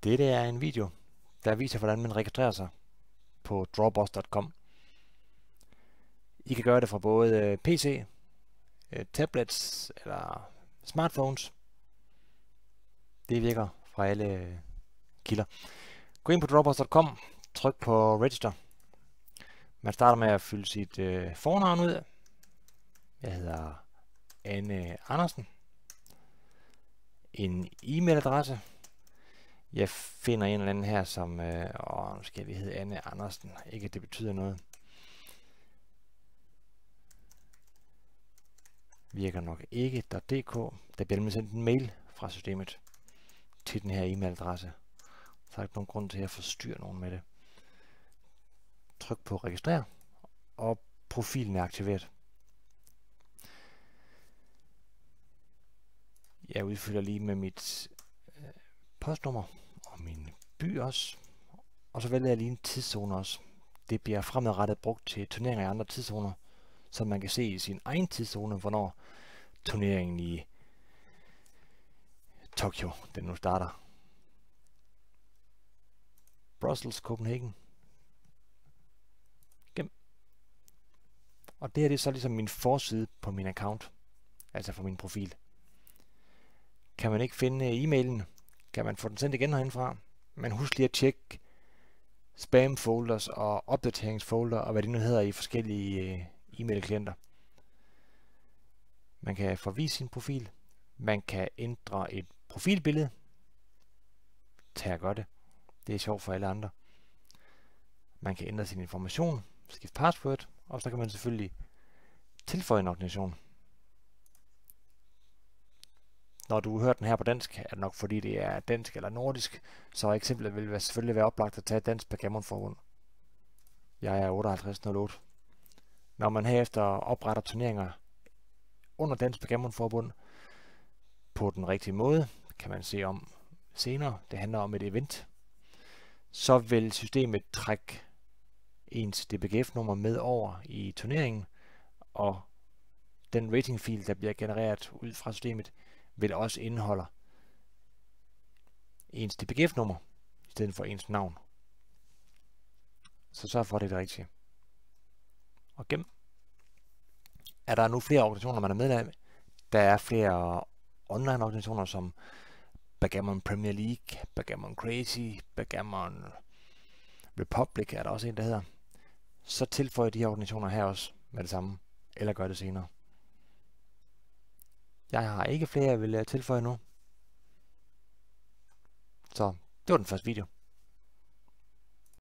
Dette er en video, der viser, hvordan man registrerer sig på Dropbox.com. I kan gøre det fra både PC, tablets eller smartphones. Det virker fra alle kilder. Gå ind på Dropbox.com, tryk på Register. Man starter med at fylde sit fornavn ud. Jeg hedder Anne Andersen. En e-mailadresse. Jeg finder en eller anden her, som nu skal jeg lige hedde Anne Andersen. Ikke at det betyder noget. Virker nok ikke. .dk. Der bliver nemlig sendt en mail fra systemet til den her e-mailadresse. Så er der ikke nogen grund til at forstyrre nogen med det. Tryk på registrere, og profilen er aktiveret. Jeg udfylder lige med mit postnummer og min by også. Og så vælger jeg lige en tidszone også. Det bliver fremadrettet brugt til turneringer i andre tidszoner, så man kan se i sin egen tidszone, hvornår turneringen i Tokyo den nu starter. Brussels, Copenhagen. Gem. Og det her det er så ligesom min forside på min account, altså på min profil. Kan man ikke finde e-mailen, kan man få den sendt igen herindefra. Men husk lige at tjekke spam folders og opdateringsfolder og hvad det nu hedder i forskellige e-mail klienter. Man kan forvise sin profil. Man kan ændre et profilbillede. Tag og gør det. Det er sjovt for alle andre. Man kan ændre sin information, skifte password, og så kan man selvfølgelig tilføje en organisation. Når du hører den her på dansk, er det nok fordi det er dansk eller nordisk, så eksemplet vil selvfølgelig være oplagt at tage Dansk Backgammon-forbund. Jeg er 5808. Når man herefter opretter turneringer under Dansk Backgammon-forbund på den rigtige måde, kan man se om senere. Det handler om et event. Så vil systemet trække ens DBGF-nummer med over i turneringen, og den ratingfil, der bliver genereret ud fra systemet, vil også indeholde ens DBGF-nummer i stedet for ens navn. Så sørg for, at det er det rigtige. Og gem. Er der nu flere organisationer, man er medlem af? Der er flere online-organisationer som Backgammon Premier League, Backgammon Crazy, Backgammon Republic er der også en, der hedder. Så tilføj de her organisationer her også med det samme, eller gør det senere. Jeg har ikke flere, jeg vil tilføje nu. Så det var den første video.